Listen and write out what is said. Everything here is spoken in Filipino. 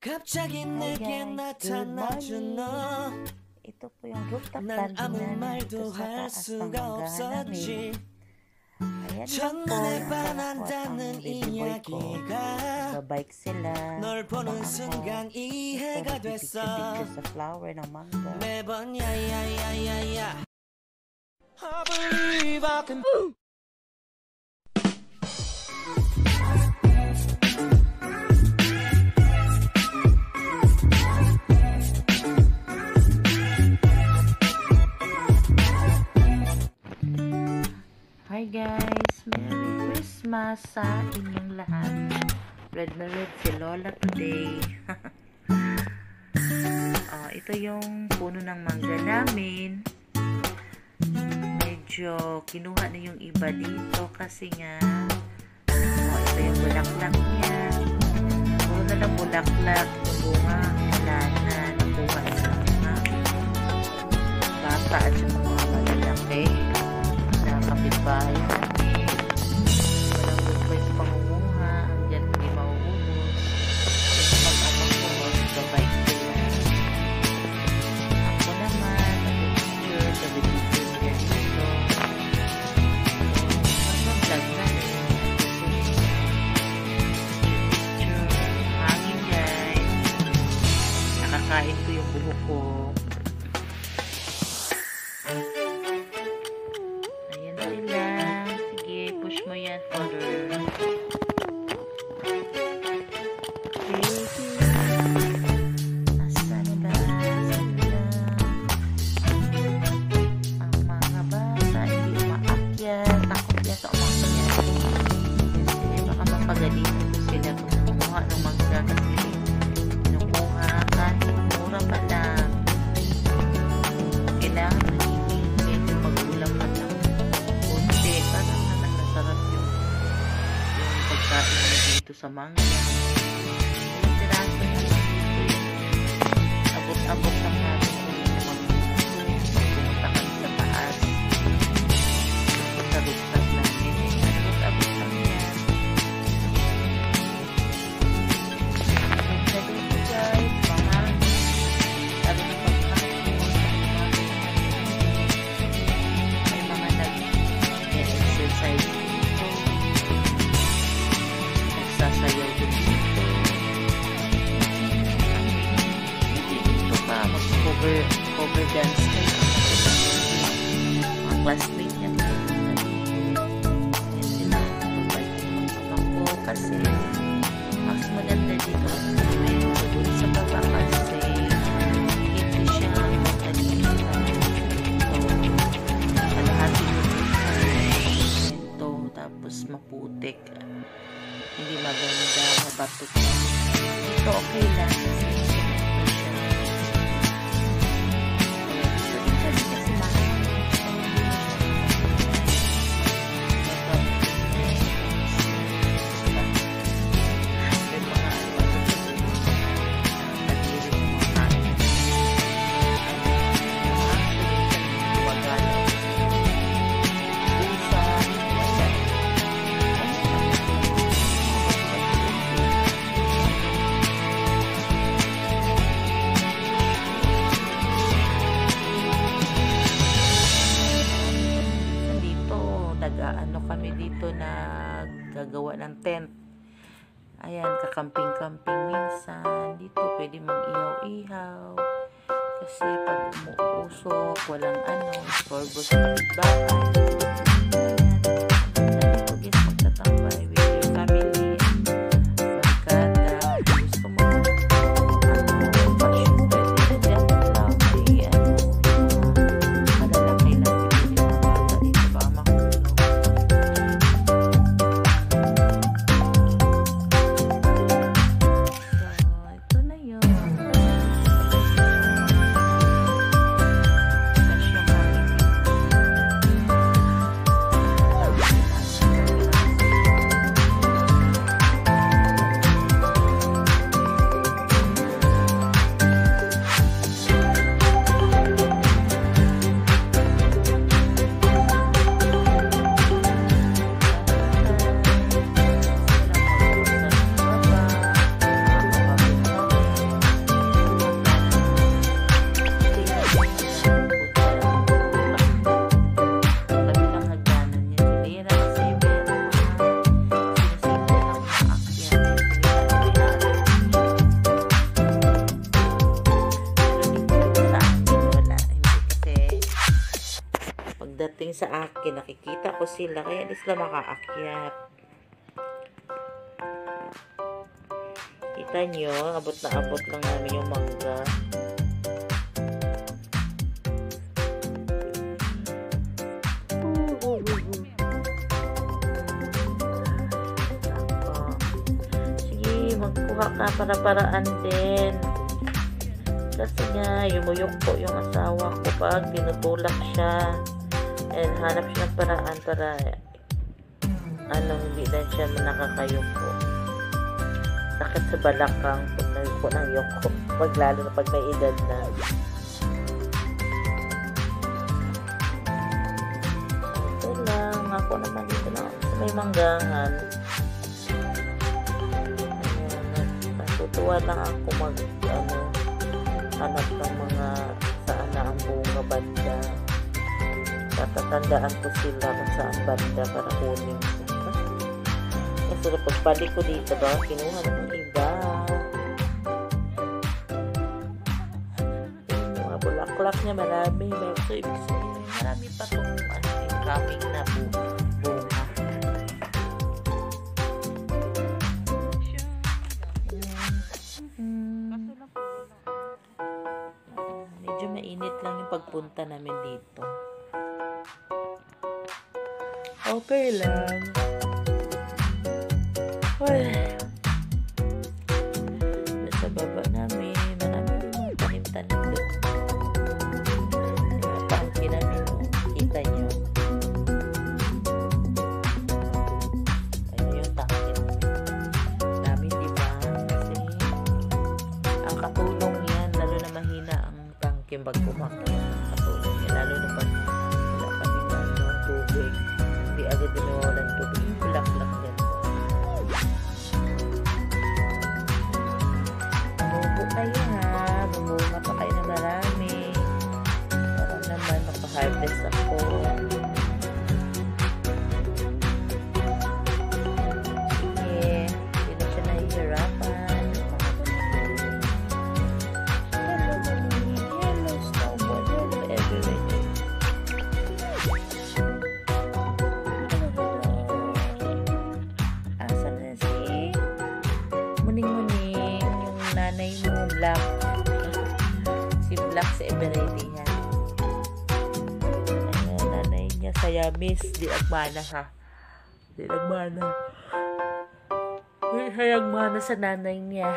갑자기 내게 나타나준 너 Ito po yung rooftop 난 garden 아무 namin 말도 dito sa 할 taas ng 수가 banggahan 없었지 namin. Ayan lang po, 첫눈에 yung 반한다는 이야기가 Babike sila. 널 보는 Ako, 순간 ito, 이해가 됐어 nagpipicture-picture sa flower ng mangga. 매번 야야야야야 I believe I can Hi guys! Merry Christmas sa inyong lahat. Red na red si Lola today. Ito yung puno ng mangga namin. Medyo kinuha na yung iba dito kasi nga ito yung bulaklak niya. Puro na lang bulaklak. Yung bunga wala na. Nakuha sa mga bata at sa mga malalaki. Kapitbahay namin. Walang gulpay sa pangunguha. Hanggang hindi mauubos. Yung mag-amang ko, babay sila. Ako naman, nag-picture, nag-picture niya dito. Mag-vlog na rin. Picture. Hangin guys. Nakakain ko yung buhok ko. Mo yan for asa nila sila ang mga bata hindi maakyat takot yan sa umakyat kasi baka mapagalitan ko sila kung kumuha ng mangga kasi kinukuha kasi mura pa lang kailangan magiging medyo magulang pa lang kunti parang sarap yung pagkain na dito sa mangga. Yung tiraso na lang dito abot-abot lang natin kung pumunta kami sa taas sa rooftop namin. Abot-abot lang yan. Punta dito guys, pangangin. Sabi na pagkakit may mga nag-exercise sasayaw din dito. Hindi dito pa mag-cover dance kayo. Mga classmate niya yan sila mabait yung ako kasi mas maganda dito doon sa baba kasi hindi siya magkalimutan kalahati ito tapos maputik hindi maganda, mabatok ito okay lang kasi mahal kami dito nagagawa ng tent. Ayan, kakamping-kamping minsan. Dito pwede mag-ihaw-ihaw. Kasi pag umuusok, walang sorbo sa kapitbahay. Ayan, dito guys, magtatambay with your family. Barkada, gusto mo passion, pwede dyan lang. Malalaki lang dito yung mga bata dito ba makulog. tingin sa akin. Nakikita ko sila, kaya hindi sila makaakyat. Kita nyo, abot na abot lang namin yung mangga. Sige, magkuha ka para-paraan din. Kasi nga, yumuyok po yung asawa ko pag tinutulak siya. And hanap siya ng paraan para hindi na siya nakakayuko. Sakit sa balakang pag nagpo ng yoko. Pag lalo na pag may edad na. Okay lang. Ako naman dito na sa may manggahan. Natutuwa lang ako hanap ng mga saan na ang bunga banda. Tatatandaan ko sila kung saan banda para kunin ko. Kasi pagbalik ko dito ba, kinuha na ng iba. Yung mga bulaklak niya marami. So, ibig sabihin, marami pa itong incoming na bunga. Medyo mainit lang yung pagpunta namin dito. Okay lang. Nasa baba namin, marami din mga tanim-tanim doon. Yung tangke namin, kita nyo. Ayun yung tangke namin, diba? Kasi ang katulong yan, lalo na mahina ang tangke pag kumakaya. Ang katulong yan, lalo na pag wala kami ng tubig. Hindi agad dinawalan tubig. Bulak-lak yan. Bumubo kayo ha. Bumunga pa kayo na marami. Para naman makaharvest ako. Sige. Hindi na siya nahihirapan. Hello, Mami. Hello, Snowball. Hello, everywhere. Muning-muning yung nanay mo, Black. Si Black sa Eveready yan. Ano, nanay niya sa Yamis. Di agmana ha. Di agmana. Di agmana sa nanay niya.